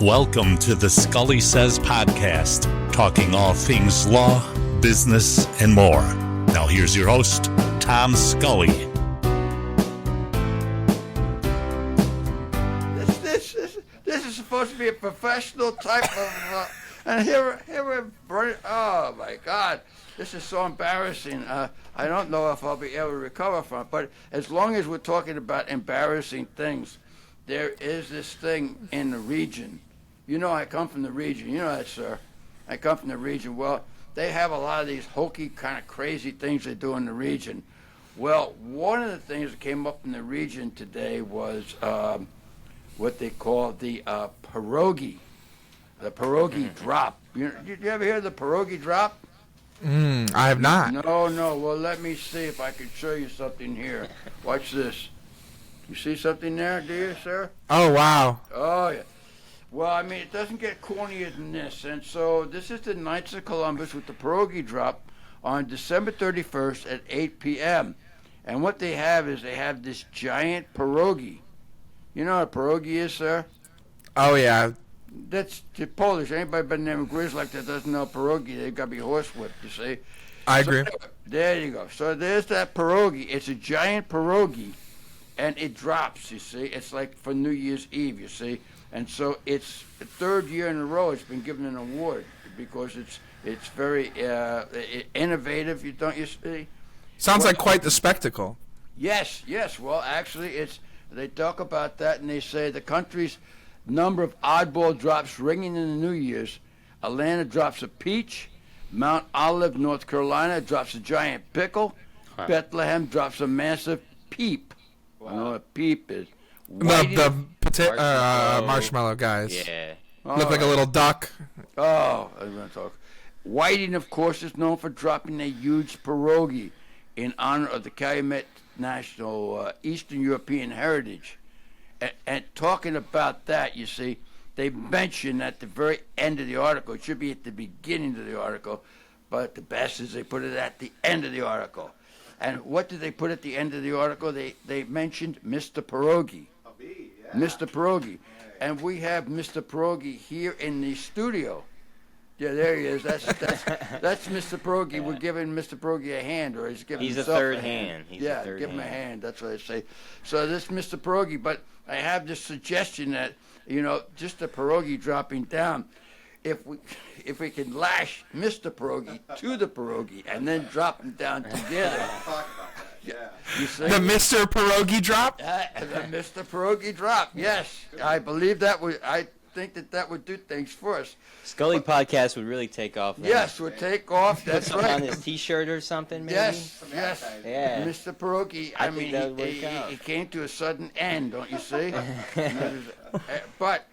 Welcome to the Scully Sez podcast, talking all things law, business, and more. Now here's your host, Tom Scully. This is supposed to be a professional type of, and here we're, oh my God, this is so embarrassing. I don't know if I'll be able to recover from it, but as long as we're talking about embarrassing things, there is this thing in the region. You know, I come from the region. You know that, sir. I come from the region. Well, they have a lot of these hokey, kind of crazy things they do in the region. Well, one of the things that came up in the region today was what they call the pierogi. The pierogi drop. Did you ever hear of the pierogi drop? I have not. No. Well, let me see if I can show you something here. Watch this. You see something there, do you, sir? Oh, wow. Oh, yeah. Well, I mean, it doesn't get cornier than this. And so this is the Knights of Columbus with the pierogi drop on December 31st at 8 p.m. And what they have is they have this giant pierogi. You know what a pierogi is, sir? Oh, yeah. That's the Polish. Anybody by the name of Grizz like that doesn't know pierogi. They've got to be horsewhipped, you see. I agree. There you go. So there's that pierogi. It's a giant pierogi, and it drops, you see. It's like for New Year's Eve, you see. And so it's the third year in a row it's been given an award because it's very innovative, don't you see? Sounds like quite the spectacle. Yes. Well, actually, they talk about that, and they say the country's number of oddball drops ringing in the New Year's. Atlanta drops a peach. Mount Olive, North Carolina, drops a giant pickle. Huh. Bethlehem drops a massive peep. Wow. I know what a peep is. The marshmallow guys. Yeah. Look like a little duck. Oh, I was going to talk. Whiting, of course, is known for dropping a huge pierogi in honor of the Calumet National Eastern European heritage. And talking about that, you see, they mention at the very end of the article, it should be at the beginning of the article, but the best is they put it at the end of the article. And what did they put at the end of the article? They mentioned Mr. Pierogi. Mr. Pierogi. And we have Mr. Pierogi here in the studio. Yeah, there he is. That's Mr. Pierogi. Yeah. We're giving Mr. Pierogi a hand, or he's giving himself a third hand. Give him a hand. That's what I say. So this Mr. Pierogi, but I have this suggestion that, just the pierogi dropping down, if we can lash Mr. Pierogi to the pierogi and then drop them down together. Yeah. You see? The Mr. Pierogi drop? The Mr. Pierogi drop, yes. I believe I think that would do things for us. Scully podcast would really take off. Yes, would take off. That's right. On his T-shirt or something, maybe? Yes. Yeah. Mr. Pierogi, I mean, he came to a sudden end, don't you see? But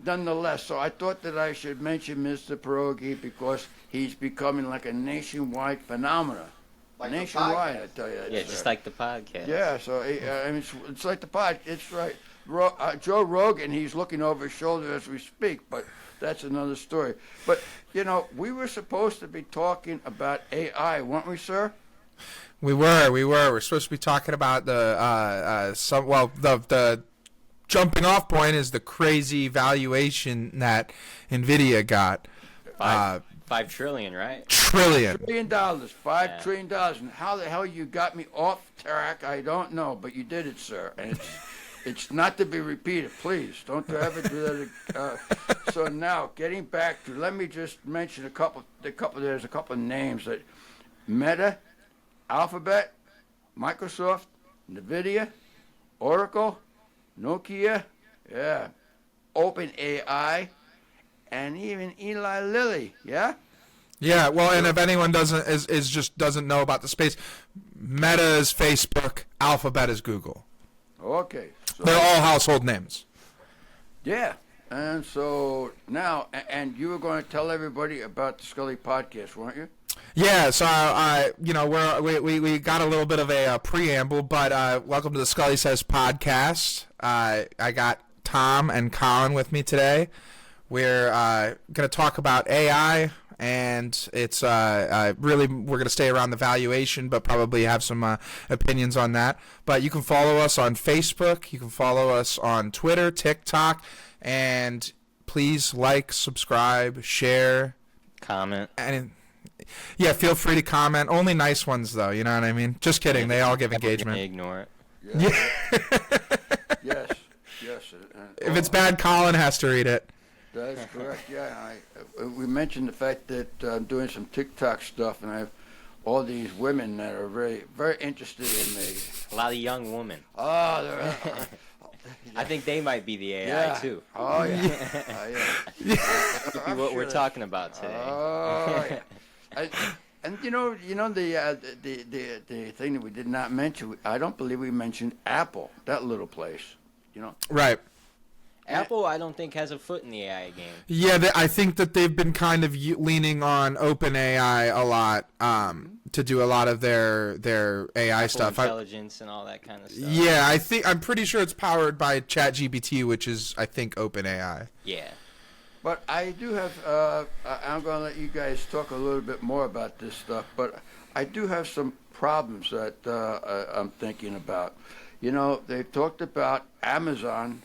nonetheless, so I thought that I should mention Mr. Pierogi because he's becoming like a nationwide phenomenon. Like nationwide, I tell you that. Yeah, just like the podcast. Yeah, so I mean, it's like the pod. It's right. Joe Rogan, he's looking over his shoulder as we speak, but that's another story. But we were supposed to be talking about AI, weren't we, sir? We were. We're supposed to be talking about the jumping off point is the crazy valuation that NVIDIA got. $5 trillion, right? Trillion. $5 trillion. And how the hell you got me off track, I don't know, but you did it, sir. And it's not to be repeated. Please, don't ever do that. So now, getting back to, let me just mention there's a couple of names that Meta, Alphabet, Microsoft, NVIDIA, Oracle, Nokia, OpenAI, and even Eli Lilly, yeah? Yeah, well, and if anyone doesn't know about the space, Meta is Facebook, Alphabet is Google. Okay. So they're all household names. Yeah, and so now, and you were going to tell everybody about the Scully podcast, weren't you? Yeah, so we got a little bit of a preamble, but welcome to the Scully Sez podcast. I got Tom and Colin with me today. We're going to talk about AI, and it's really we're going to stay around the valuation, but probably have some opinions on that. But you can follow us on Facebook, you can follow us on Twitter, TikTok, and please like, subscribe, share, Comment. and yeah, feel free to comment. Only nice ones, though. You know what I mean? Just kidding. They all give We're gonna engagement. Ignore it. Yeah. Yes. Yes. If it's bad, Colin has to read it. That's correct. Yeah. We mentioned the fact that I'm doing some TikTok stuff, and I have all these women that are very, very interested in me. A lot of young women. Oh, they're. I think they might be the AI Yeah. too. Oh yeah. Could be what we're talking about today. Oh yeah. And you know the thing that we did not mention. I don't believe we mentioned Apple, that little place. You know. Right. Apple, I don't think, has a foot in the AI game. Yeah, I think that they've been kind of leaning on OpenAI a lot to do a lot of their AI Apple stuff. Intelligence and all that kind of stuff. Yeah, I'm pretty sure it's powered by ChatGPT, which is, I think, OpenAI. Yeah. But I do have. I'm going to let you guys talk a little bit more about this stuff. But I do have some problems that I'm thinking about. You know, they've talked about Amazon.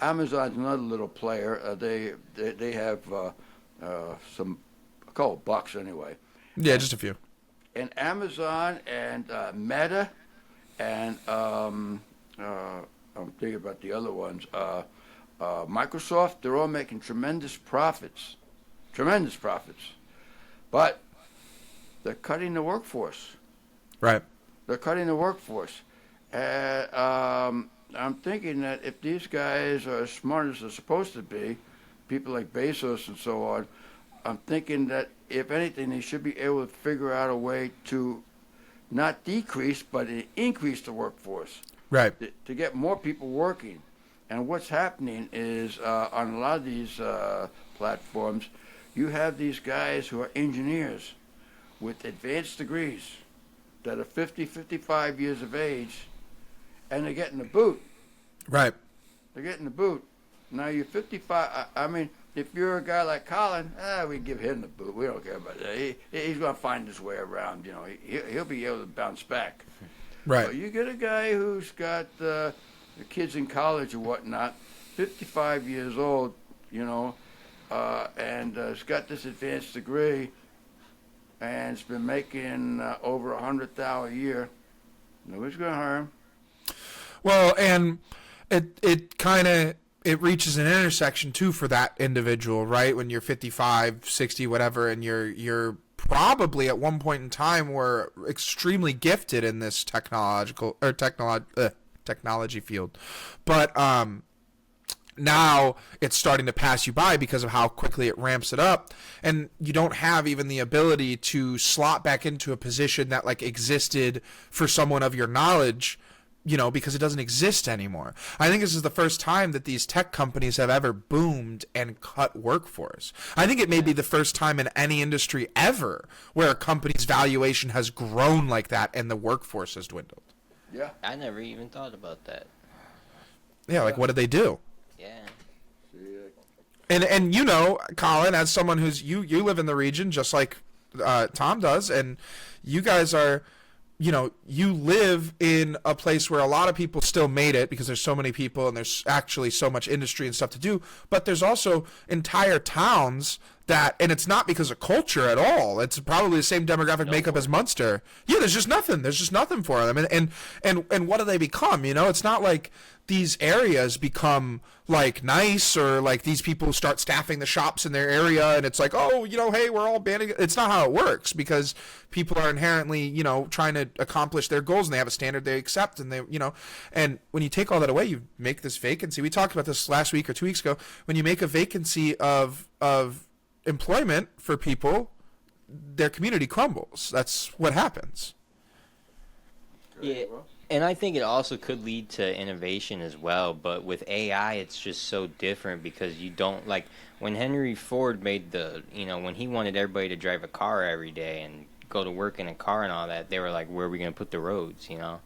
Amazon's another little player. They have some, a couple bucks anyway. Yeah, just a few. And Amazon and Meta and I'm thinking about the other ones. Microsoft, they're all making tremendous profits. But they're cutting the workforce. Right. They're cutting the workforce. And I'm thinking that if these guys are as smart as they're supposed to be, people like Bezos and so on, I'm thinking that if anything, they should be able to figure out a way to not decrease, but increase the workforce. Right. To get more people working. And what's happening is on a lot of these platforms, you have these guys who are engineers with advanced degrees that are 50, 55 years of age, and they're getting the boot. Right. They're getting the boot. Now you're 55. I mean, if you're a guy like Colin, we give him the boot. We don't care about that. He's going to find his way around. You know, he'll be able to bounce back. Right. But you get a guy who's got the kids in college or whatnot, 55 years old, you know, and has got this advanced degree, and has been making over $100,000 a year. Nobody's going to hire him. Well, and it kind of reaches an intersection too for that individual, right? When you're 55, 60, whatever, and you're probably at one point in time were extremely gifted in this technology field, but now it's starting to pass you by because of how quickly it ramps it up, and you don't have even the ability to slot back into a position that like existed for someone of your knowledge, you know, because it doesn't exist anymore. I think this is the first time that these tech companies have ever boomed and cut workforce. I think it may be the first time in any industry ever where a company's valuation has grown like that and the workforce has dwindled. Yeah. I never even thought about that. Yeah, like what did they do? Yeah. And you know, Colin, as someone who's you live in the region just like Tom does, and you guys are, you know, you live in a place where a lot of people still made it because there's so many people and there's actually so much industry and stuff to do, but there's also entire towns that, and it's not because of culture at all. It's probably the same demographic makeup as Munster. Yeah, there's just nothing. There's just nothing for them. And what do they become? You know, it's not like these areas become like nice or like these people start staffing the shops in their area and it's like, oh, you know, hey, we're all banding. It's not how it works because people are inherently, you know, trying to accomplish their goals and they have a standard they accept and they, you know, and when you take all that away, you make this vacancy. We talked about this last week or 2 weeks ago. When you make a vacancy of employment for people, their community crumbles. That's what happens. Yeah, and I think it also could lead to innovation as well, but with AI it's just so different because you don't, like when Henry Ford made when he wanted everybody to drive a car every day and go to work in a car and all that, they were like, where are we going to put the roads, you know?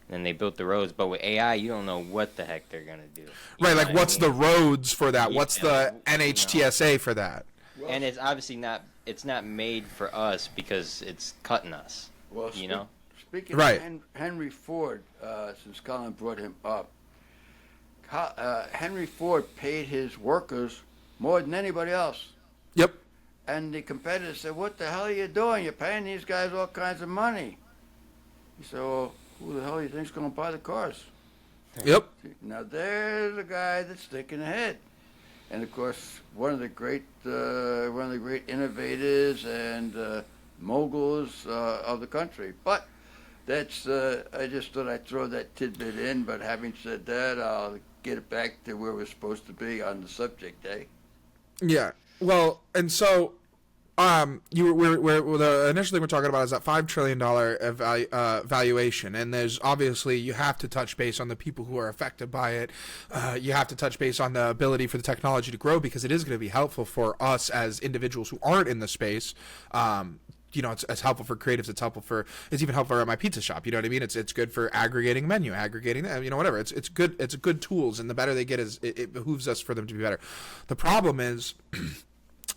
And then they built the roads, but with AI, you don't know what the heck they're going to do. Right, like what's the roads for that? What's the NHTSA for that? And it's obviously not made for us because it's cutting us. Well, you know. Speaking right. of Henry Ford, since Colin brought him up, Henry Ford paid his workers more than anybody else. Yep. And the competitor said, "What the hell are you doing? You're paying these guys all kinds of money." He said, "Well, who the hell do you think's going to buy the cars?" Yep. Now there's a guy that's thinking ahead, and of course one of the great innovators and moguls of the country. But that's I just thought I'd throw that tidbit in. But having said that, I'll get it back to where we're supposed to be on the subject, eh? Yeah. Well, and so initially we're talking about is that $5 trillion valuation, and there's obviously you have to touch base on the people who are affected by it. You have to touch base on the ability for the technology to grow, because it is going to be helpful for us as individuals who aren't in the space. It's helpful for creatives. It's even helpful at my pizza shop. You know what I mean? It's good for aggregating menu, whatever. It's good. It's good tools, and the better they get, it behooves us for them to be better. The problem is,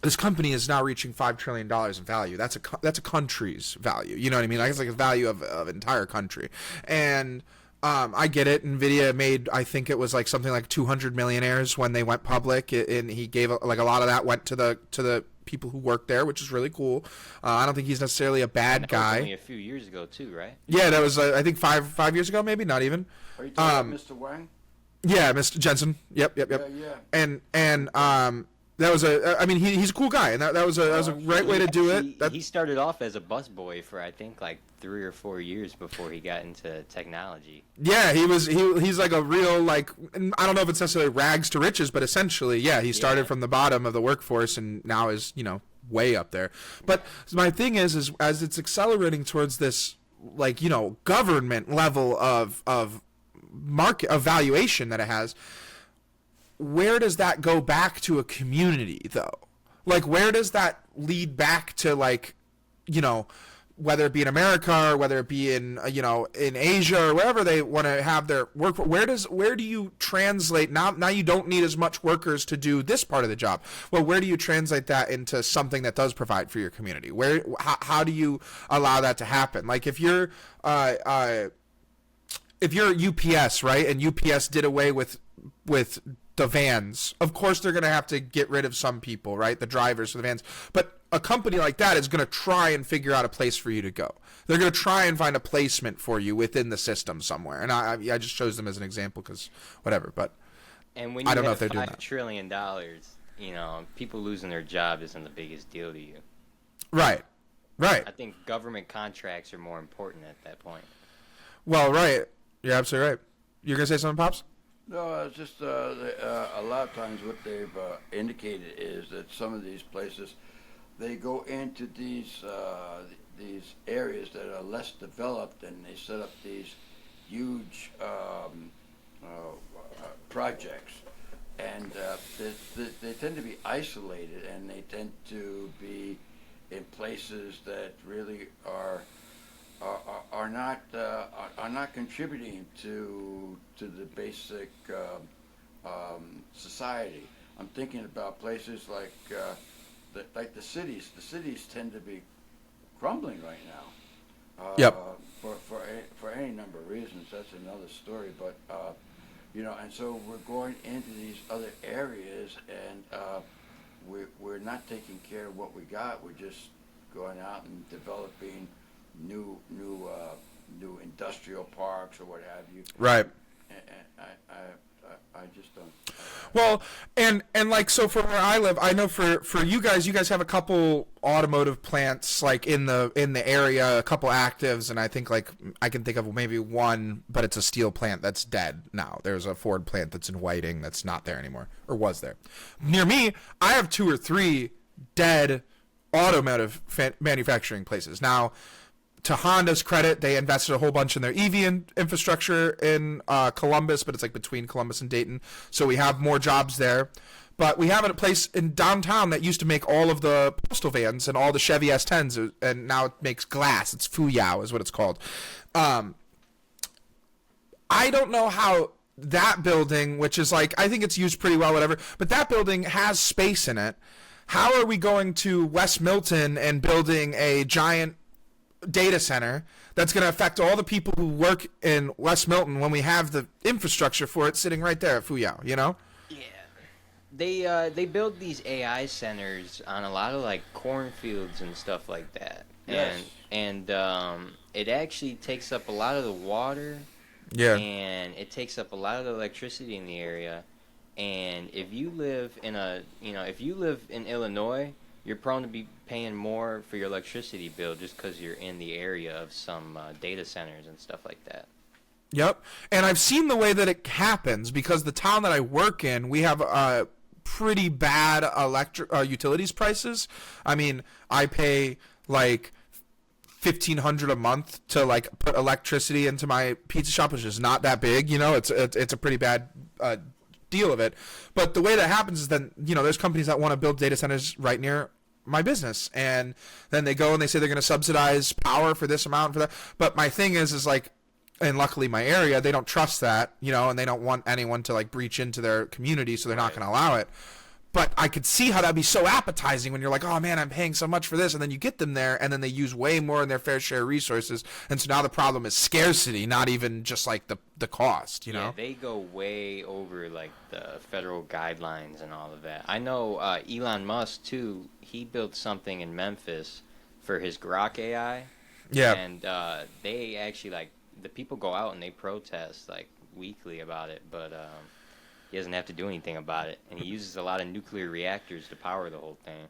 this company is now reaching $5 trillion in value. That's a country's value. You know what I mean? Like, it's like a value of an entire country. And I get it. NVIDIA made, I think it was like something like 200 millionaires when they went public, and he gave like a lot of that went to the people who work there, which is really cool. I don't think he's necessarily a bad guy. That was only a few years ago too, right? Yeah, that was I think five years ago, maybe not even. Are you talking about Mr. Wang? Yeah, Mr. Jensen. Yep. Yeah. And that was he's a cool guy, and that was a right way to do it. He started off as a busboy for I think like 3 or 4 years before he got into technology. Yeah, he's like a real, like, I don't know if it's necessarily rags to riches, but essentially, yeah, he started from the bottom of the workforce and now is, way up there. But my thing is as it's accelerating towards this, like, government level of market valuation that it has, where does that go back to a community, though? Like, where does that lead back to, like, whether it be in America or whether it be in in Asia or wherever they want to have their work? Where do you translate now you don't need as much workers to do this part of the job? Well, where do you translate that into something that does provide for your community? How do you allow that to happen? Like, if you're UPS, right, and UPS did away with the vans, of course they're going to have to get rid of some people, right, the drivers for the vans, but a company like that is going to try and figure out a place for you to go. They're going to try and find a placement for you within the system somewhere. And I just chose them as an example because whatever. But and when you I don't know if have they're doing that. $5 trillion, people losing their job isn't the biggest deal to you. Right. I think government contracts are more important at that point. Well, right. You're absolutely right. You're going to say something, Pops? No, it's just a lot of times what they've indicated is that some of these places, they go into these areas that are less developed, and they set up these huge projects, and they tend to be isolated, and they tend to be in places that really are not contributing to the basic society. I'm thinking about places like the cities. The cities tend to be crumbling right now. Yep. For any number of reasons. That's another story. But and so we're going into these other areas, and we're not taking care of what we got. We're just going out and developing new industrial parks or what have you. Right. And I just don't. Well, and like, so for where I live, I know for you guys have a couple automotive plants like in the area, a couple actives, and I think like I can think of maybe one, but it's a steel plant that's dead now. There's a Ford plant that's in Whiting that's not there anymore, or was there. Near me, I have 2 or 3 dead automotive manufacturing places. Now, to Honda's credit, they invested a whole bunch in their EV infrastructure in Columbus, but it's like between Columbus and Dayton. So we have more jobs there. But we have a place in downtown that used to make all of the postal vans and all the Chevy S10s, and now it makes glass. It's Fuyao is what it's called. I don't know how that building, which is like, I think it's used pretty well, whatever, but that building has space in it. How are we going to West Milton and building a giant data center that's going to affect all the people who work in West Milton when we have the infrastructure for it sitting right there at Fuyao, you know? Yeah. they build these AI centers on a lot of like cornfields and stuff like that. Yes. And it actually takes up a lot of the water. Yeah. And it takes up a lot of the electricity in the area. And if you live in Illinois, you're prone to be paying more for your electricity bill just because you're in the area of some data centers and stuff like that. Yep. And I've seen the way that it happens because the town that I work in, we have pretty bad utilities prices. I mean, I pay like $1,500 a month to like put electricity into my pizza shop, which is not that big. You know, it's a pretty bad deal of it. But the way that happens is then, you know, there's companies that want to build data centers right near my business, and then they go and they say they're going to subsidize power for this amount for that. But my thing is like, and luckily my area, they don't trust that, you know, and they don't want anyone to like breach into their community, so they're not going to allow it. But I could see how that'd be so appetizing when you're like, oh man, I'm paying so much for this, and then you get them there, and then they use way more than their fair share of resources, and so now the problem is scarcity, not even just like the cost, you know? Yeah, they go way over like the federal guidelines and all of that. I know Elon Musk too. He built something in Memphis for his Grok AI. Yeah. And they actually like the people go out and they protest like weekly about it, but he doesn't have to do anything about it, and he uses a lot of nuclear reactors to power the whole thing.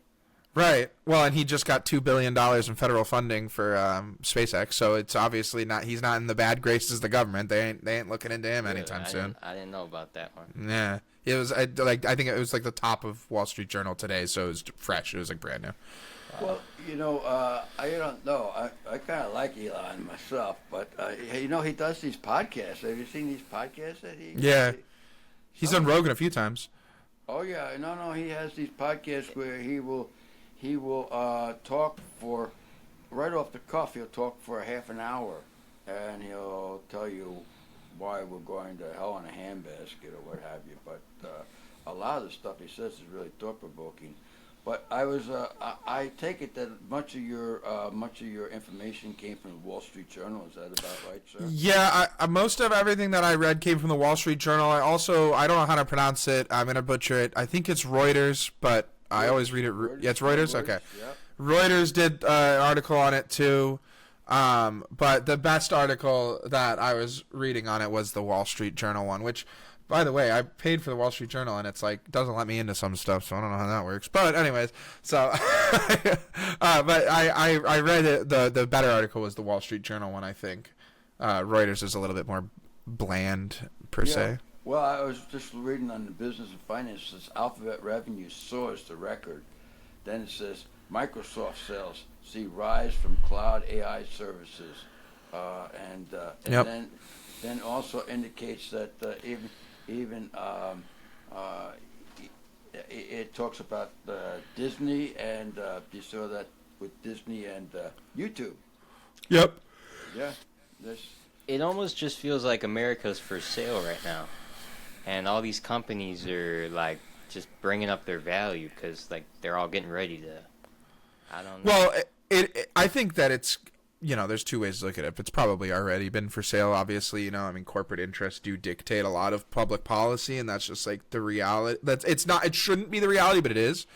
Right. Well, and he just got $2 billion in federal funding for SpaceX, so it's obviously not. He's not in the bad graces of the government. They ain't looking into him anytime soon. I didn't know about that one. Yeah, it was I think it was like the top of Wall Street Journal today, so it was fresh. It was like brand new. Well, you know, I don't know. I kind of like Elon myself, but you know, he does these podcasts. Have you seen these podcasts that he? Yeah. He's done Rogan a few times. Oh yeah, no. He has these podcasts where he will talk for right off the cuff. He'll talk for a half an hour, and he'll tell you why we're going to hell in a handbasket or what have you. But a lot of the stuff he says is really thought provoking. But I take it that much of your information came from the Wall Street Journal. Is that about right, sir? Yeah, most of everything that I read came from the Wall Street Journal. I don't know how to pronounce it. I'm gonna butcher it. I think it's Reuters, but I always read it. Yeah, it's Reuters. Okay. Yep. Reuters did an article on it too. But the best article that I was reading on it was the Wall Street Journal one, which, by the way, I paid for the Wall Street Journal, and it's like doesn't let me into some stuff, so I don't know how that works. But anyways, so but I read it. The better article was the Wall Street Journal one, I think. Reuters is a little bit more bland per se. Well, I was just reading on the business and finances. Alphabet revenue soars to record. Then it says Microsoft sales see rise from cloud AI services, and then also indicates that even it talks about Disney, and you saw that with Disney and YouTube. Yep. Yeah. It almost just feels like America's for sale right now, and all these companies are like just bringing up their value because like they're all getting ready to. I don't know. Well, I think that it's. You know, there's two ways to look at it. It's probably already been for sale, obviously. You know, I mean, corporate interests do dictate a lot of public policy, and that's just like the reality. It shouldn't be the reality, but it is.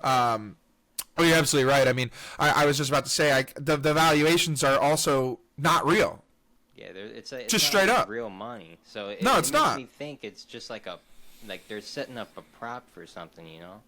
You're absolutely right. I mean, I was just about to say, the valuations are also not real. Yeah, it's just not straight like up real money. So it it's makes not. me think it's just like they're setting up a prop for something, you know?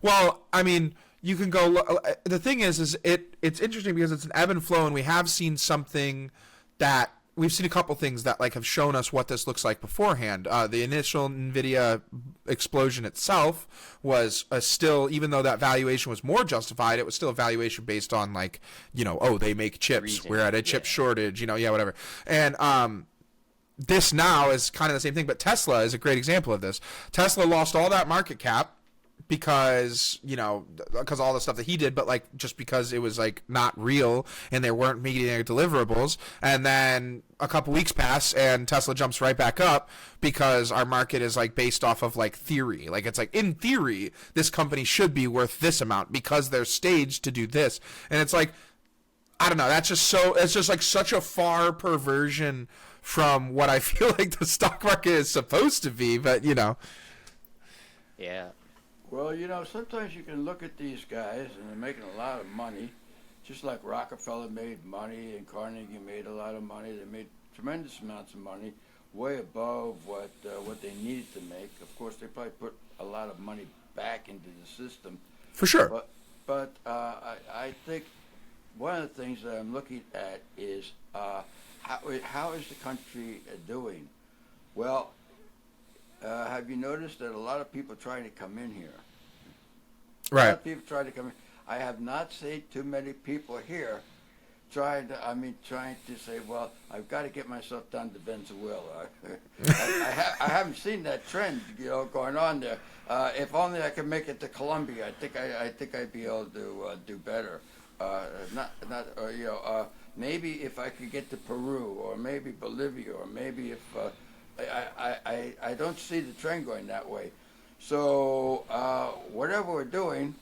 Well, I mean, you can go. The thing is it's interesting because it's an ebb and flow, and we have seen something that we've seen a couple things that like have shown us what this looks like beforehand. The initial NVIDIA explosion itself was still, even though that valuation was more justified, it was still a valuation based on like, you know, oh, they make chips. We're at a chip shortage, you know, whatever. And this now is kind of the same thing, but Tesla is a great example of this. Tesla lost all that market cap because all the stuff that he did, but like just because it was like not real and they weren't meeting their deliverables. And then a couple weeks pass and Tesla jumps right back up because our market is like based off of like theory. Like it's like in theory this company should be worth this amount because they're staged to do this. And it's like, I don't know, it's just like such a far perversion from what I feel like the stock market is supposed to be, but you know. Yeah. Well, you know, sometimes you can look at these guys and they're making a lot of money, just like Rockefeller made money and Carnegie made a lot of money. They made tremendous amounts of money, way above what they needed to make. Of course, they probably put a lot of money back into the system. For sure. But I think one of the things that I'm looking at is how is the country doing? Well, have you noticed that a lot of people trying to come in here? Right. A lot of people trying to come in. I have not seen too many people here trying to say, well, I've got to get myself down to Venezuela. I haven't seen that trend, going on there. If only I could make it to Colombia, I think I'd be able to do better. Maybe if I could get to Peru, or maybe Bolivia, or maybe if I don't see the trend going that way. So whatever we're doing,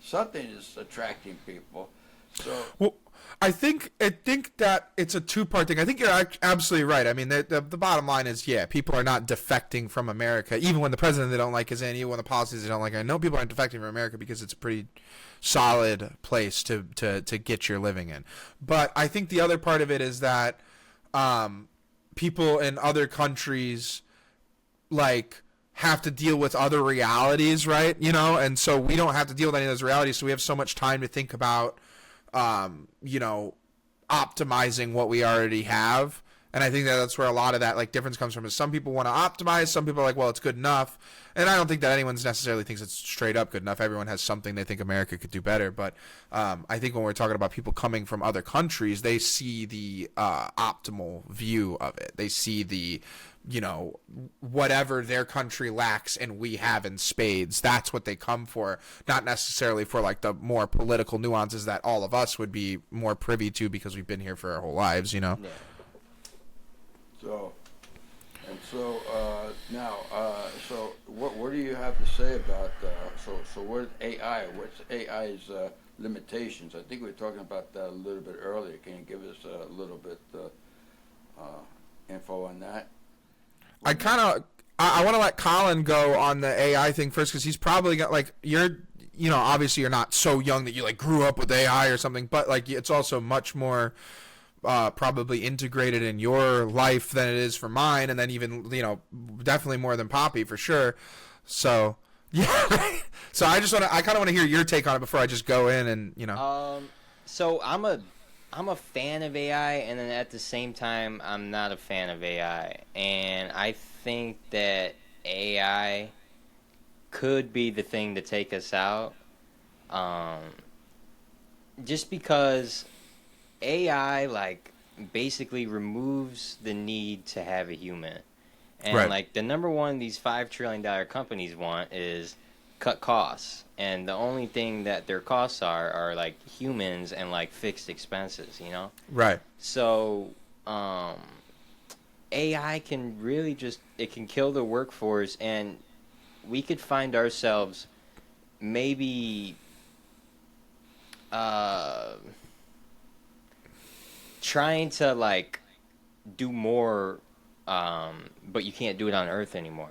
something is attracting people. So well, I think that it's a two-part thing. I think you're absolutely right. I mean, the bottom line is, yeah, people are not defecting from America, even when the president they don't like is in, even when the policies they don't like. I know people aren't defecting from America because it's a pretty solid place to get your living in. But I think the other part of it is that people in other countries have to deal with other realities, right? And so we don't have to deal with any of those realities. So we have so much time to think about optimizing what we already have. And I think that's where a lot of that difference comes from, is some people want to optimize. Some people are like, well, it's good enough. And I don't think that anyone necessarily thinks it's straight up good enough. Everyone has something they think America could do better. But I think when we're talking about people coming from other countries, they see the optimal view of it. They see the, whatever their country lacks and we have in spades. That's what they come for, not necessarily for the more political nuances that all of us would be more privy to because we've been here for our whole lives, Yeah. So what do you have to say about so what AI? What's AI's limitations? I think we were talking about that a little bit earlier. Can you give us a little bit info on that? I want to let Colin go on the AI thing first, because he's probably got obviously you're not so young that you grew up with AI or something, but it's also much more probably integrated in your life than it is for mine, and then even definitely more than Poppy for sure. So yeah, so I kind of want to hear your take on it before I just go in and So I'm a fan of AI, and then at the same time I'm not a fan of AI, and I think that AI could be the thing to take us out, just because AI basically removes the need to have a human. And right. The number one these $5 trillion companies want is cut costs. And the only thing that their costs are humans and fixed expenses, Right. So AI can really it can kill the workforce, and we could find ourselves maybe trying to do more, but you can't do it on Earth anymore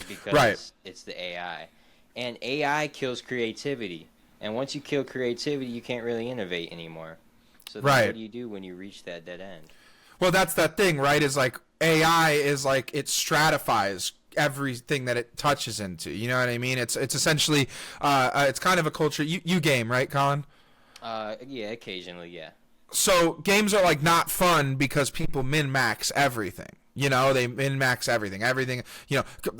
because right. It's the AI, and AI kills creativity. And once you kill creativity, you can't really innovate anymore. So then right. What do you do when you reach that dead end? Well, that's that thing, right? Is AI is it stratifies everything that it touches into. You know what I mean? It's essentially it's kind of a culture. You game, right, Colin? Yeah, occasionally, yeah. So games are not fun because people min-max everything. They min-max everything. Everything,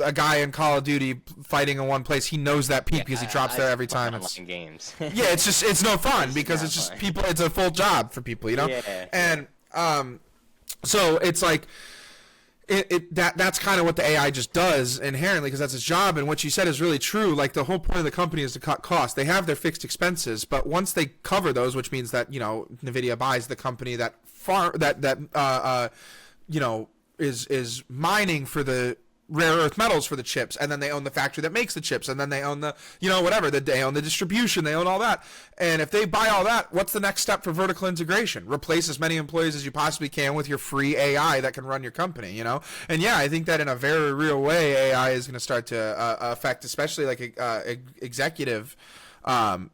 a guy in Call of Duty fighting in one place, he knows that peak because he drops there every time. It's games. Yeah, it's no fun because it's just people. It's a full job for people, Yeah. And so it's that's kind of what the AI just does inherently, because that's its job. And what you said is really true. The whole point of the company is to cut costs. They have their fixed expenses, but once they cover those, which means that NVIDIA buys the company that is mining for the rare earth metals for the chips, and then they own the factory that makes the chips, and then they own the, whatever, they own the distribution, they own all that. And if they buy all that, what's the next step for vertical integration? Replace as many employees as you possibly can with your free AI that can run your company, And yeah, I think that in a very real way, AI is going to start to affect, especially like executive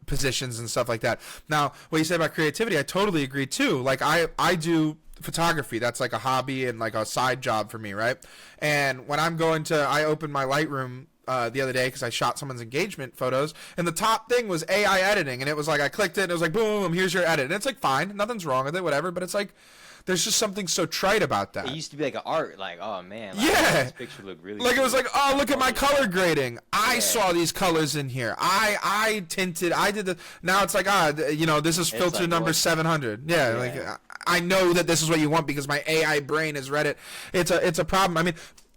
positions and stuff like that. Now, what you said about creativity, I totally agree too. Like I do photography. That's like a hobby and like a side job for me, right? And when I opened my Lightroom the other day because I shot someone's engagement photos, and the top thing was AI editing, and it was like I clicked it and it was like boom, here's your edit, and it's like fine, nothing's wrong with it, whatever, but it's like there's just something so trite about that. It used to be like an art, like, oh man, like, yeah, this picture looked really like cool. It was like, oh, look at my color grading. I saw these colors in here. I tinted. I did the. Now it's like, this is filter like, number 700. Yeah, like I know that this is what you want because my AI brain has read it. It's a problem. I mean,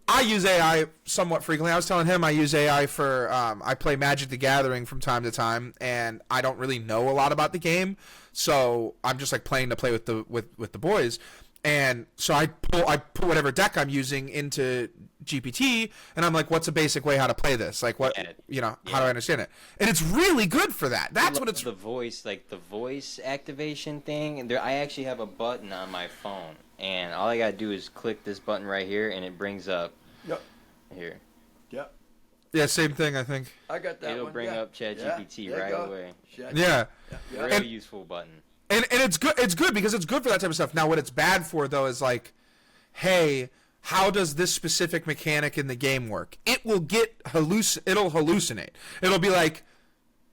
I use AI somewhat frequently. I was telling him I use AI for I play Magic the Gathering from time to time, and I don't really know a lot about the game, so I'm just like playing to play with the boys. And so I put whatever deck I'm using into GPT, and I'm like, what's a basic way how to play this? Like, what, how do I understand it? And it's really good for that. That's what it's. The voice activation thing. And I actually have a button on my phone, and all I gotta do is click this button right here, and it brings up. Yep. Here. Yep. Yeah, same thing. I think. I got that. It'll bring up ChatGPT right away. Yeah. Real useful button. And it's good. It's good because it's good for that type of stuff. Now, what it's bad for though is like, hey, how does this specific mechanic in the game work? It will it'll hallucinate. It'll be like,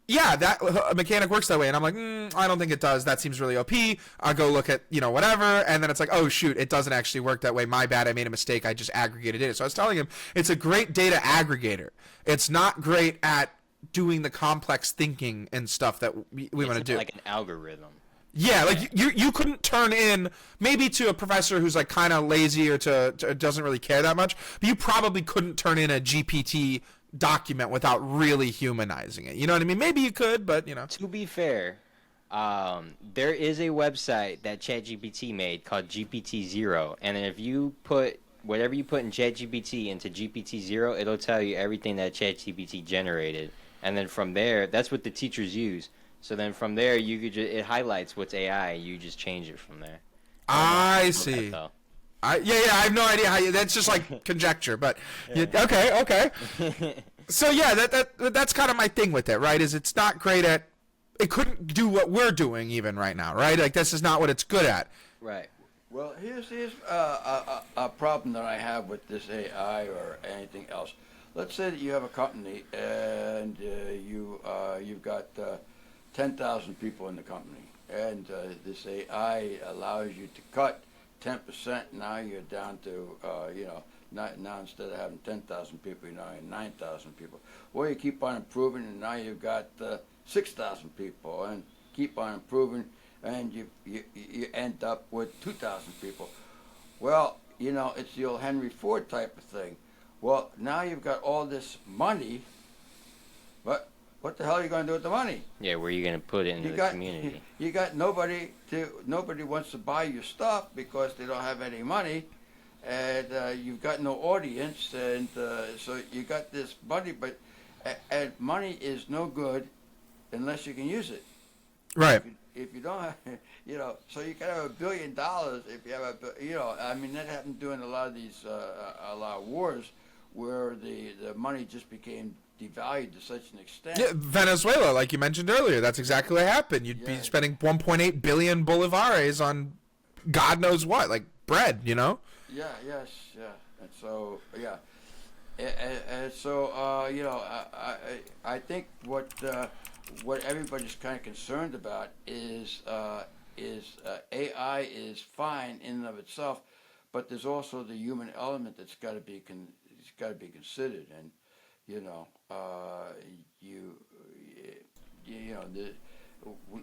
yeah, that mechanic works that way, and I'm like, I don't think it does. That seems really OP. I'll go look at whatever, and then it's like, oh shoot, it doesn't actually work that way. My bad. I made a mistake. I just aggregated it. So I was telling him it's a great data aggregator. It's not great at doing the complex thinking and stuff that we want to do. Like an algorithm. Yeah, like you couldn't turn in maybe to a professor who's like kind of lazy or to doesn't really care that much, but you probably couldn't turn in a GPT document without really humanizing it. You know what I mean? Maybe you could, but To be fair, there is a website that ChatGPT made called GPT-0, and then if you put whatever you put in ChatGPT into GPT-0, it'll tell you everything that ChatGPT generated, and then from there, that's what the teachers use. So then from there, you could it highlights what's AI. You just change it from there. I see. I have no idea how that's just like conjecture, but okay. So yeah, that's kind of my thing with it, right? Is it's not great at. It couldn't do what we're doing even right now, right? Like this is not what it's good at. Right. Well, here's a problem that I have with this AI or anything else. Let's say that you have a company and you've got 10,000 people in the company, and this AI allows you to cut 10%. Now you're down to, now instead of having 10,000 people, you're now having 9,000 people. Well, you keep on improving, and now you've got 6,000 people, and keep on improving, and you end up with 2,000 people. Well, it's the old Henry Ford type of thing. Well, now you've got all this money, but what the hell are you going to do with the money? Yeah, where are you going to put it in the community? You got nobody wants to buy your stuff because they don't have any money, and you've got no audience, and so you got this money, but and money is no good unless you can use it. Right. If you don't have, so you can have $1 billion if you have I mean that happened during a lot of these wars where the money just became devalued to such an extent. Yeah, Venezuela, like you mentioned earlier, that's exactly what happened. You'd be spending 1.8 billion bolivares on God knows what, like bread, Yeah, yes, yeah, and so and so I think what everybody's kind of concerned about is AI is fine in and of itself, but there's also the human element that's got to be considered, and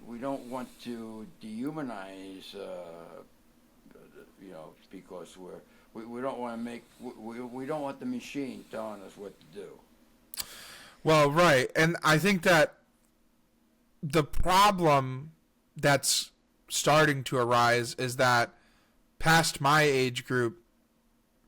we don't want to dehumanize, because we don't want to make we don't want the machine telling us what to do. Well, right, and I think that the problem that's starting to arise is that past my age group,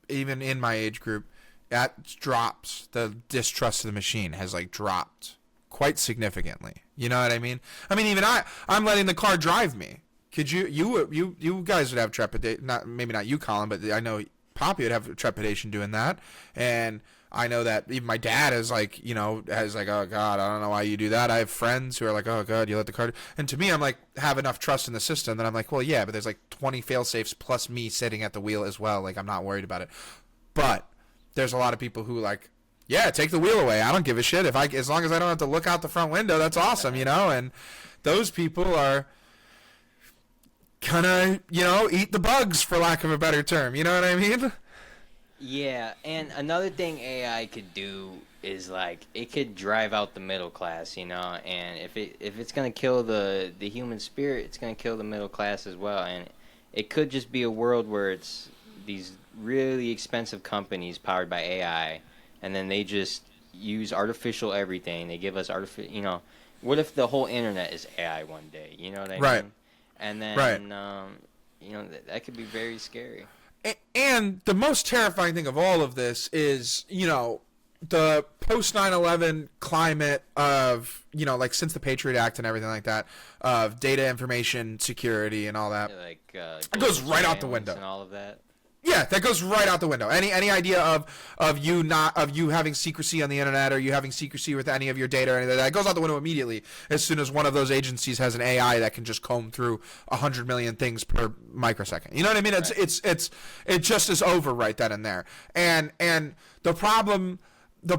even in my age group, that drops the distrust of the machine has like dropped quite significantly. You know what I mean? I mean, even I'm letting the car drive me. Could you guys would have trepidation? Maybe not you, Colin, but I know Poppy would have trepidation doing that, and I know that even my dad is like, has like, oh God, I don't know why you do that. I have friends who are like, oh God, you let the car. And to me, I'm like, have enough trust in the system that I'm like, well, yeah, but there's like 20 fail safes plus me sitting at the wheel as well. Like, I'm not worried about it. But there's a lot of people who like, yeah, take the wheel away. I don't give a shit as long as I don't have to look out the front window. That's awesome, And those people are kind of, eat the bugs for lack of a better term. You know what I mean? Yeah, and another thing AI could do is like it could drive out the middle class, and if it's gonna kill the human spirit, it's gonna kill the middle class as well. And it could just be a world where it's these really expensive companies powered by AI, and then they just use artificial everything. They give us artificial, what if the whole internet is AI one day? You know what I mean? And then, that could be very scary. And the most terrifying thing of all of this is, the post 9/11 climate of, like since the Patriot Act and everything like that, of data information security and all that, it goes right out the window. And all of that. Yeah, that goes right out the window. Any idea of you having secrecy on the internet or you having secrecy with any of your data or anything, that goes out the window immediately as soon as one of those agencies has an AI that can just comb through 100 million things per microsecond. You know what I mean? Right. It just is over right then and there. And the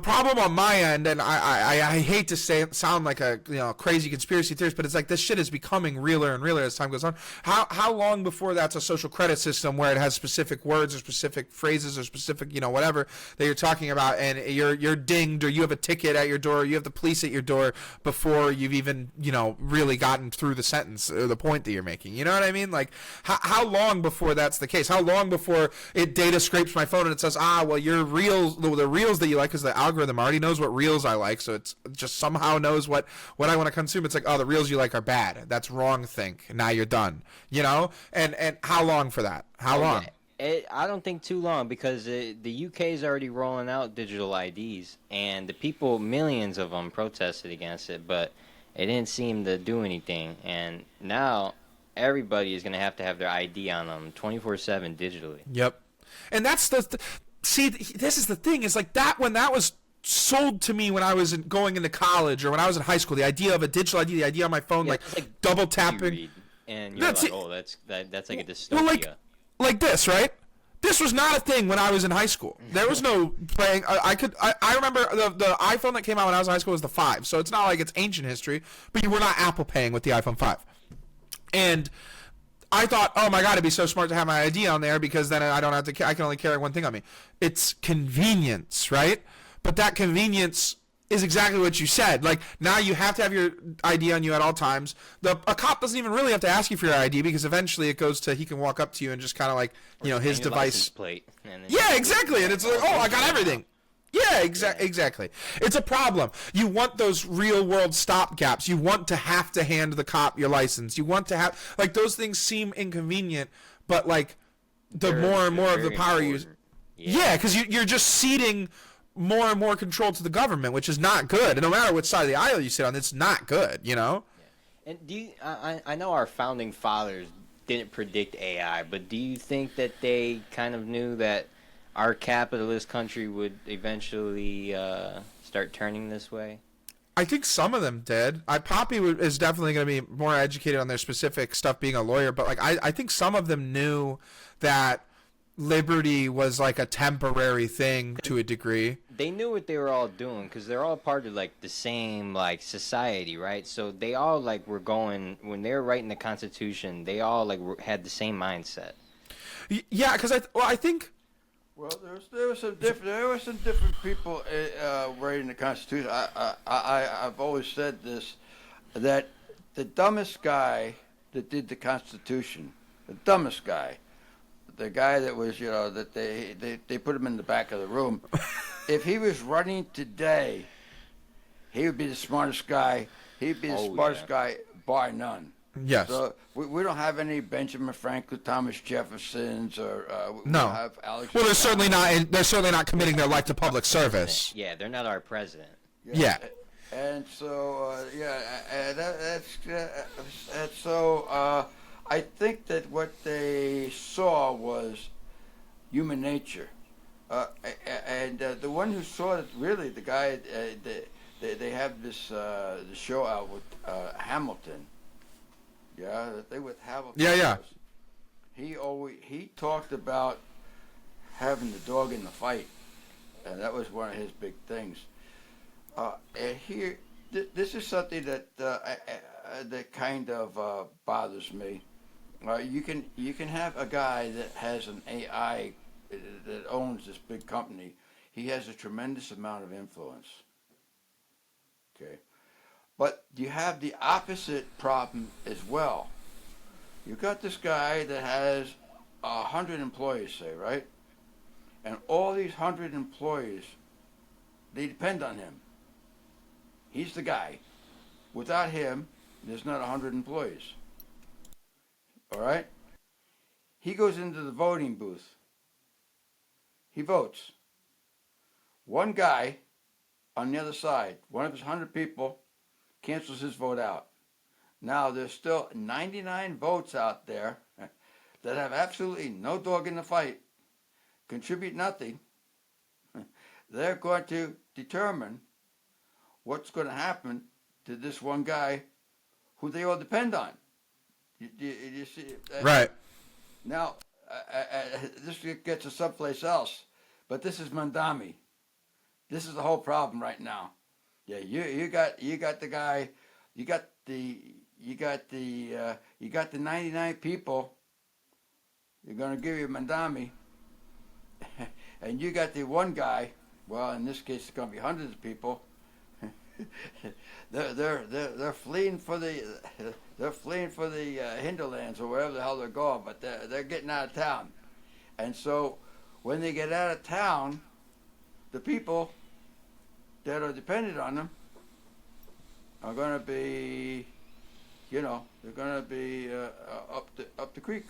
problem on my end, and I hate to sound like a crazy conspiracy theorist, but it's like this shit is becoming realer and realer as time goes on. How long before that's a social credit system where it has specific words or specific phrases or specific whatever that you're talking about, and you're dinged or you have a ticket at your door, or you have the police at your door before you've even really gotten through the sentence or the point that you're making. You know what I mean? Like how long before that's the case? How long before it data scrapes my phone and it says, well, your reels, the reels that you like, because the algorithm already knows what reels I like, so it's just somehow knows what I want to consume. It's like, oh, the reels you like are bad. That's wrong. Think now you're done. And how long for that? How long? I don't think too long, because the UK is already rolling out digital IDs, and the people, millions of them, protested against it, but it didn't seem to do anything. And now everybody is going to have their ID on them 24/7 digitally. Yep. And that's see, this is the thing. It's like that when that was sold to me when I was going into college or when I was in high school, the idea of a digital ID, the idea on my phone, like double tapping. And you're like, oh, that's like a dystopia. Well, like this, right? This was not a thing when I was in high school. There was no playing. I remember the iPhone that came out when I was in high school was the 5, so it's not like it's ancient history, but you were not Apple paying with the iPhone 5. And I thought, oh my God, it'd be so smart to have my ID on there, because then I don't have to. I can only carry one thing on me. It's convenience, right? But that convenience is exactly what you said. Like, now you have to have your ID on you at all times. A cop doesn't even really have to ask you for your ID, because eventually it goes to, he can walk up to you and just kind of like, his device. Plate. Yeah, exactly. And it's like, oh, I got everything. Yeah, exactly. It's a problem. You want those real world stopgaps. You want to have to hand the cop your license. You want to have, like, those things seem inconvenient, but like the more and more of the power you use. Yeah, because you're just ceding more and more control to the government, which is not good. And no matter which side of the aisle you sit on, it's not good, Yeah. And I know our founding fathers didn't predict AI, but do you think that they kind of knew that our capitalist country would eventually start turning this way? I think some of them did. Poppy is definitely going to be more educated on their specific stuff being a lawyer, but like I think some of them knew that liberty was like a temporary thing to a degree. They knew what they were all doing, because they're all part of like the same like society, right? So they all like were going, when they were writing the Constitution, they all like had the same mindset. Yeah, because I think. Well, there were some different people writing the Constitution. I've always said this, that the dumbest guy that did the Constitution, the dumbest guy, the guy that was, that they put him in the back of the room, if he was running today, he would be the smartest guy. He'd be the smartest guy bar none. Yes. So we don't have any Benjamin Franklin, Thomas Jeffersons, or we No. don't have Alex. Well, they're certainly not committing their life to public service. Yeah, they're not our president. Yeah. And so that's so. I think that what they saw was human nature, and the one who saw it, really, the guy. They have this the show out with Hamilton. Yeah, the thing with Hamilton. Yeah. He talked about having the dog in the fight, and that was one of his big things. And here, this is something that that kind of bothers me. You can have a guy that has an AI that owns this big company. He has a tremendous amount of influence. Okay, but you have the opposite problem as well. You got this guy that has 100 employees, say, right? And all these 100 employees, they depend on him. He's the guy. Without him, there's not 100 employees. All right? He goes into the voting booth. He votes. One guy on the other side, one of his 100 people, cancels his vote out. Now, there's still 99 votes out there that have absolutely no dog in the fight, contribute nothing. They're going to determine what's going to happen to this one guy who they all depend on. You see? Right. Now, this gets us someplace else, but this is Mandami. This is the whole problem right now. Yeah, you got the guy, you got the 99 people. You're going to give you Mandami, and you got the one guy. Well, in this case, it's going to be hundreds of people. They're fleeing for the hinterlands or wherever the hell they're going, but they're getting out of town, and so when they get out of town, the people that are dependent on them are going to be, they're going to be up the creek.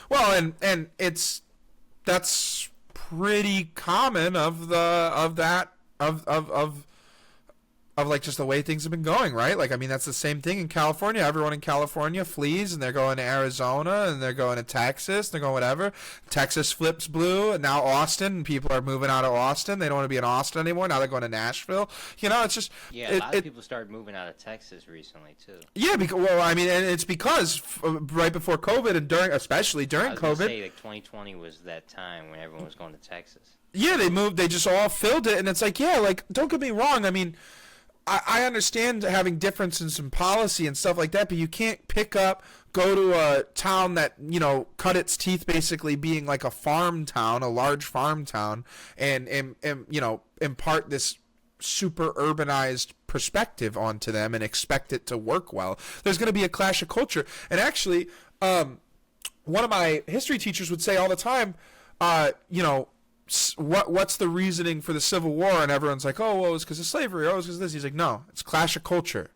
Well, and that's pretty common of like just the way things have been going, right? Like, I mean, that's the same thing in California. Everyone in California flees, and they're going to Arizona, and they're going to Texas, and they're going whatever. Texas flips blue, and now Austin, and people are moving out of Austin. They don't want to be in Austin anymore. Now they're going to Nashville. It's just... Yeah, a lot of people started moving out of Texas recently, too. Yeah, and it's because right before COVID, and especially during I was COVID... gonna say, 2020 was that time when everyone was going to Texas. Yeah, they just all filled it, and it's like, yeah, like, don't get me wrong, I mean... I understand having differences in policy and stuff like that, but you can't go to a town that, cut its teeth basically being like a farm town, a large farm town, and impart this super urbanized perspective onto them and expect it to work well. There's going to be a clash of culture. And actually, one of my history teachers would say all the time, what's the reasoning for the Civil War? And everyone's like, oh, well, it was because of slavery. Oh, it was because of this. He's like, no, it's clash of culture.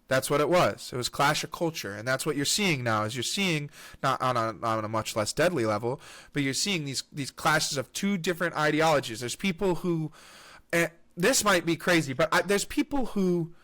That's what it was. It was clash of culture. And that's what you're seeing now, is you're seeing, not on a much less deadly level, but you're seeing these clashes of two different ideologies. There's people who, this might be crazy, but there's people who've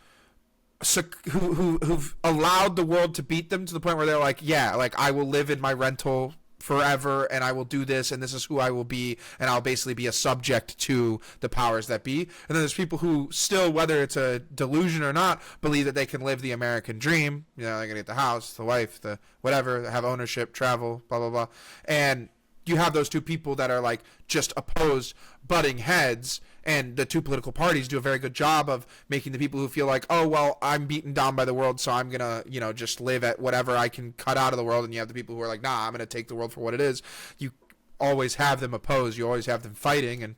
allowed the world to beat them to the point where they're like, yeah, like, I will live in my rental forever, and I will do this, and this is who I will be, and I'll basically be a subject to the powers that be. And then there's people who still, whether it's a delusion or not, believe that they can live the American dream. They're going to get the house, the wife, the whatever, have ownership, travel, blah, blah, blah. And you have those two people that are like just opposed, butting heads, and the two political parties do a very good job of making the people who feel like, oh, well, I'm beaten down by the world, so I'm going to, just live at whatever I can cut out of the world. And you have the people who are like, nah, I'm going to take the world for what it is. You always have them opposed. You always have them fighting. And,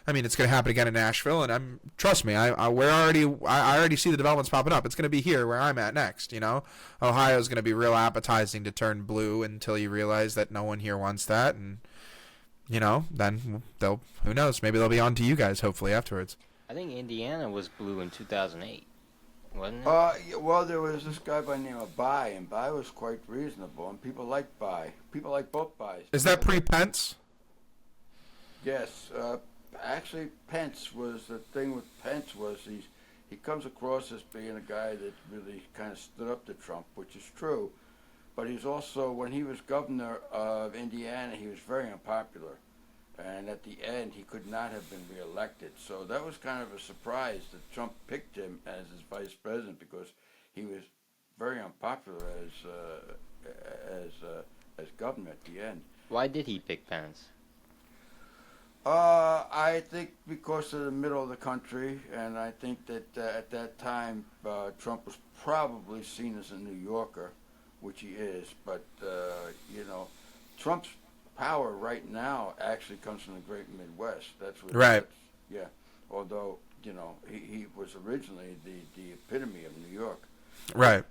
I mean, it's going to happen again in Nashville. And trust me, I already see the developments popping up. It's going to be here where I'm at next, Ohio's going to be real appetizing to turn blue until you realize that no one here wants that. And then who knows? Maybe they'll be on to you guys, hopefully, afterwards. I think Indiana was blue in 2008. wasn't it? Yeah, well, there was this guy by the name of Bai, and Bai was quite reasonable, and people liked Bai. People like both Bais. Is that pre-Pence? Yes. Actually, Pence was the thing with Pence was he comes across as being a guy that really kind of stood up to Trump, which is true. But he's also, when he was governor of Indiana, he was very unpopular. And at the end, he could not have been reelected. So that was kind of a surprise that Trump picked him as his vice president because he was very unpopular as governor at the end. Why did he pick Pence? I think because of the middle of the country, and I think that at that time Trump was probably seen as a New Yorker, which he is. But Trump's power right now actually comes from the Great Midwest. That's what. Right. Yeah. Although he was originally the epitome of New York. Right.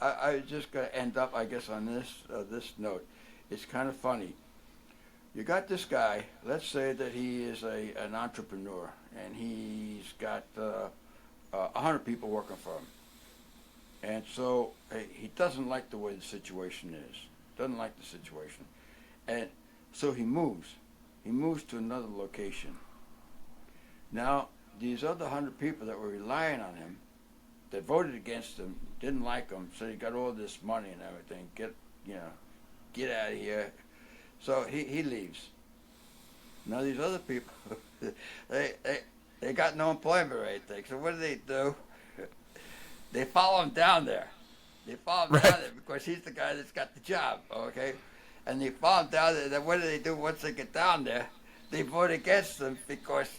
I just got to end up, I guess, on this note. It's kind of funny. You got this guy. Let's say that he is an entrepreneur, and he's got 100 people working for him, and so he doesn't like the way the situation is. Doesn't like the situation, and so he moves. He moves to another location. Now, these other 100 people that were relying on him, that voted against him, didn't like him, so he got all this money and everything. Get out of here. So he leaves. Now these other people, they got no employment or anything. So what do? They follow him down there. They follow him down there because he's the guy that's got the job, okay? And they follow him down there. Then what do once they get down there? They vote against them because,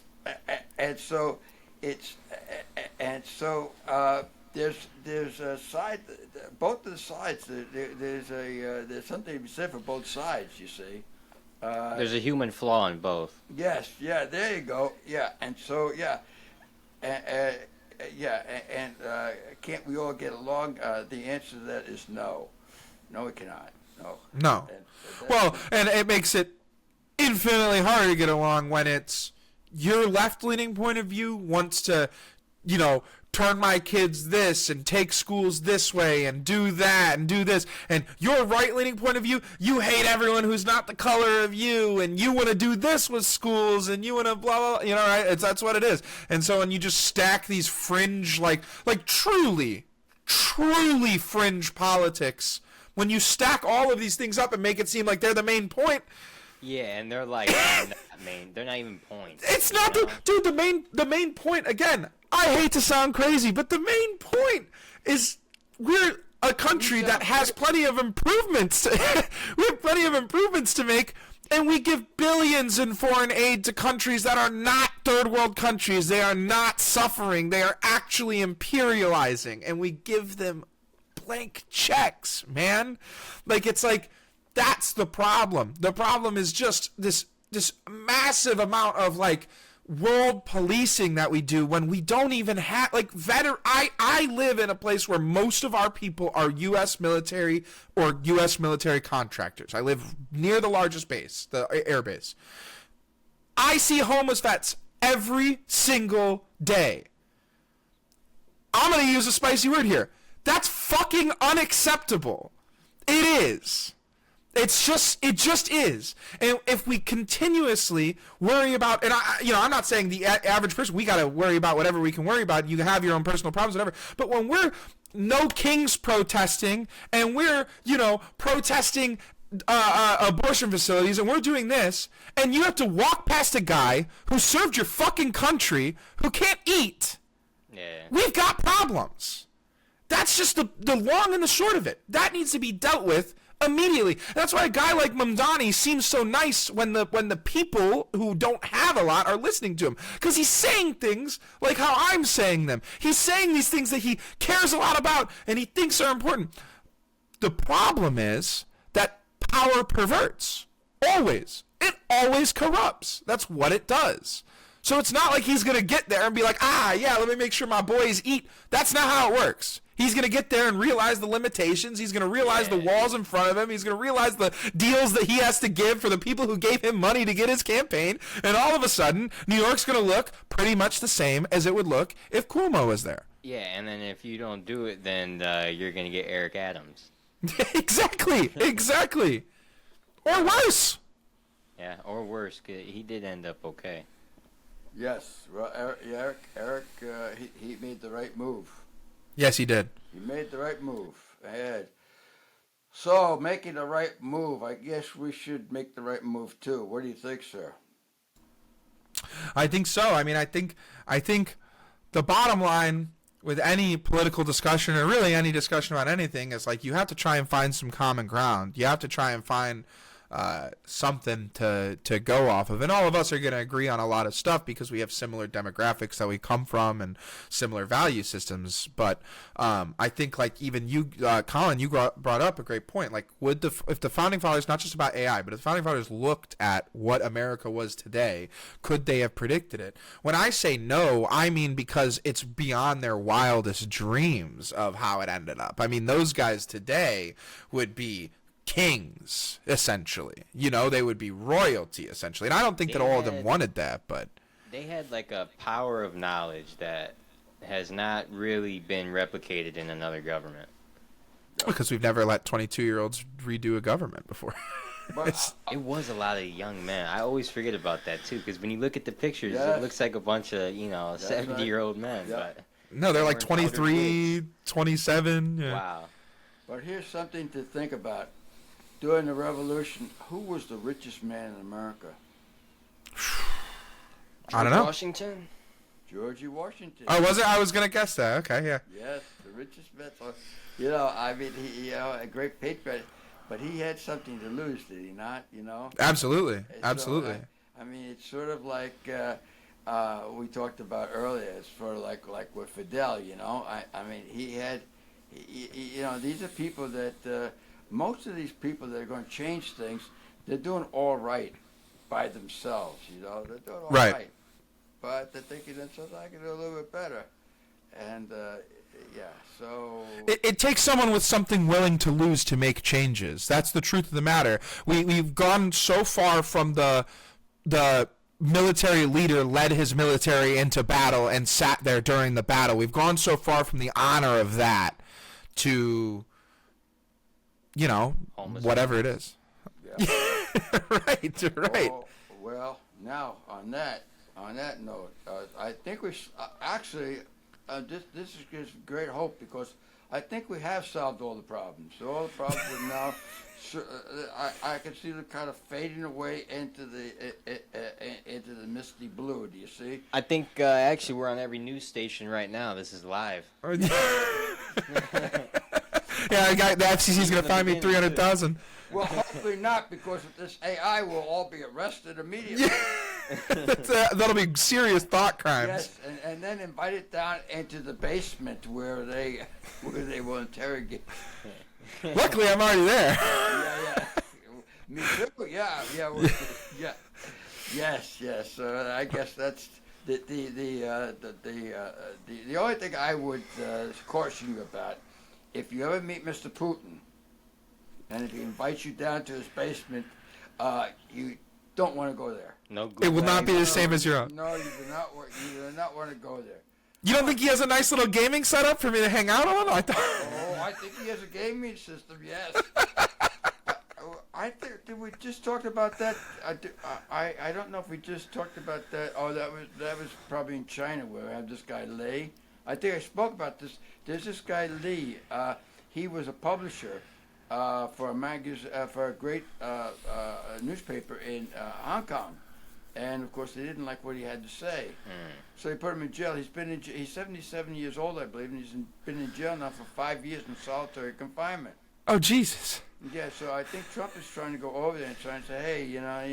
and so there's a side, both of the sides. There's something to be said for both sides. You see. There's a human flaw in both. Yes. Yeah. There you go. Yeah. And so can't we all get along? The answer to that is no. No, we cannot. No. No. And it makes it infinitely harder to get along when it's your left-leaning point of view wants to, turn my kids this and take schools this way and do that and do this. And your right-leaning point of view, you hate everyone who's not the color of you, and you want to do this with schools, and you want to blah, blah, right? That's what it is. And so when you just stack these fringe, like truly fringe politics, when you stack all of these things up and make it seem like they're the main point. Yeah, and they're like, they're not even points. It's not the main point. Again, I hate to sound crazy, but the main point is we're a country that has plenty of improvements. We have plenty of improvements to make, and we give billions in foreign aid to countries that are not third world countries. They are not suffering. They are actually imperializing, and we give them blank checks, man. It's like that's the problem. The problem is just this massive amount of world policing that we do when we don't even have I live in a place where most of our people are U.S. military or U.S. military contractors. I live near the largest base, the air base. I see homeless vets every single day. I'm going to use a spicy word here. That's fucking unacceptable. It is. It just is. And if we continuously worry about, and I'm not saying the average person, we got to worry about whatever we can worry about. You can have your own personal problems, whatever. But when we're no kings protesting, and we're, protesting abortion facilities, and we're doing this, and you have to walk past a guy who served your fucking country who can't eat, we've got problems. That's just the long and the short of it. That needs to be dealt with immediately. That's why a guy like Mamdani seems so nice when the people who don't have a lot are listening to him, because he's saying things like how I'm saying them. He's saying these things that he cares a lot about and he thinks are important. The problem is that power perverts. Always. It always corrupts. That's what it does. So it's not like he's going to get there and be like, let me make sure my boys eat. That's not how it works. He's going to get there and realize the limitations. He's going to realize the walls in front of him. He's going to realize the deals that he has to give for the people who gave him money to get his campaign. And all of a sudden, New York's going to look pretty much the same as it would look if Cuomo was there. Yeah, and then if you don't do it, then you're gonna get Eric Adams. Exactly. Or worse. Yeah, or worse, 'cause he did end up okay. Yes, well, Eric, he made the right move. Yes, he did. He made the right move. Ahead. So, making the right move, I guess we should make the right move too. What do you think, sir? I think so. I mean, I think the bottom line with any political discussion or really any discussion about anything is like you have to try and find some common ground. You have to try and find something to go off of. And all of us are going to agree on a lot of stuff because we have similar demographics that we come from and similar value systems. But I think like even you, Colin, you brought up a great point. Like if the Founding Fathers, not just about AI, but if the Founding Fathers looked at what America was today, could they have predicted it? When I say no, I mean because it's beyond their wildest dreams of how it ended up. I mean, those guys today would be kings, essentially. You know, they would be royalty, essentially. And I don't think that all of them wanted that, but they had like a power of knowledge that has not really been replicated in another government. Because we've never let 22-year-olds redo a government before. But, It was a lot of young men. I always forget about that too, because when you look at the pictures, Yes. it looks like a bunch of 70-year-old men. Yeah. But no, they're like They were in outer 23, 27. Yeah. wow, but here's something to think about. During the Revolution, who was the richest man in America? I don't know. Washington. George Washington. Oh, was it? I was going to guess that. Okay, yeah. Yes, the richest man. So, you know, I mean, he, a great patriot, but he had something to lose, did he not? You know. Absolutely. So, Absolutely. I mean, it's sort of like we talked about earlier. It's sort of like with Fidel. You know, I mean, he had, you know, these are people that. Most of these people that are going to change things, they're doing all right by themselves, you know. They're doing all right. But they're thinking that something I can do a little bit better. And, yeah, so... It takes someone with something willing to lose to make changes. That's the truth of the matter. We've gone so far from the military leader led his military into battle and sat there during the battle. We've gone so far from the honor of that to... You know, whatever it is. Yeah. Right. Well, now on that note, I think we actually this gives great hope because I think we have solved all the problems. So all the problems are now. I can see them kind of fading away into the misty blue. Do you see? I think actually we're on every news station right now. This is live. Yeah, the FCC's going to find me $300,000. Well, hopefully not, because of this AI, we'll all be arrested immediately. That'll be serious thought crimes. Yes, and then invited down into the basement where they will interrogate. Luckily, I'm already there. Yeah. Me too. Yeah. Yes. I guess that's the only thing I would caution you about. If you ever meet Mr. Putin, and if he invites you down to his basement, you don't want to go there. No good. It will not be the same as your own. No, you do not want to go there. You don't think he has a nice little gaming setup for me to hang out on? Oh, I think he has a gaming system. Yes. I think did we just talk about that? I don't know if we just talked about that. Oh, that was probably in China where I have this guy Lei. I think I spoke about this. There's this guy Lee. He was a publisher for a magazine for a great newspaper in Hong Kong, and of course they didn't like what he had to say, so they put him in jail. He's 77 years old, I believe, and he's been in jail now for 5 years in solitary confinement. Oh, Jesus. Yeah, so I think Trump is trying to go over there and trying to say, hey, you know,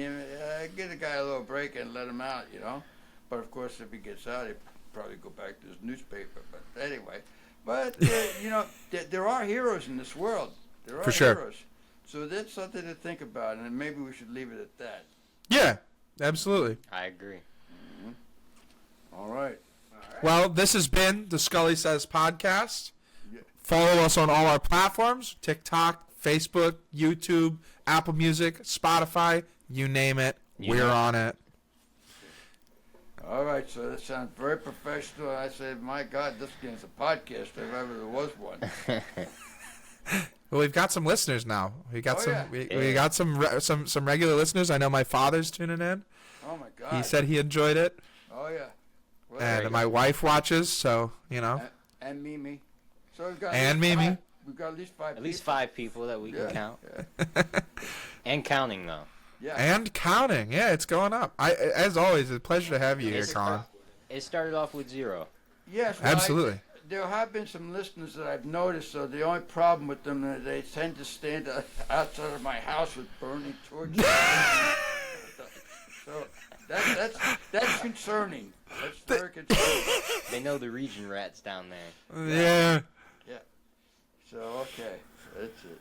give the guy a little break and let him out, you know. But of course, if he gets out, he'll probably go back to his newspaper. But anyway, you know, there are heroes in this world. There are For sure. heroes. So that's something to think about, and maybe we should leave it at that. Yeah, absolutely. I agree. All right. Well, this has been the Scully Sez podcast. Yeah. Follow us on all our platforms: TikTok, Facebook, YouTube, Apple Music, Spotify, you name it. We're on it. All right, so that sounds very professional. I said, my God, this game's a podcast if ever there was one. Well, we've got some listeners now. We got Oh, we got some regular listeners. I know my father's tuning in. Oh, my God. He said he enjoyed it. Oh, yeah. Well, And my wife watches, so, you know. And Mimi. So we've got And Mimi. We've got at least 5 At least 5 people that we can count. Yeah. And counting, though. Yeah. And counting. Yeah, it's going up. As always, it's a pleasure to have you here, Colin. It started off with 0. Yes. Well, Absolutely. there have been some listeners that I've noticed, so the only problem with them is they tend to stand outside of my house with burning torches. So that's concerning. That's very concerning. They know the region rats down there. Yeah. Yeah. So, okay. That's it.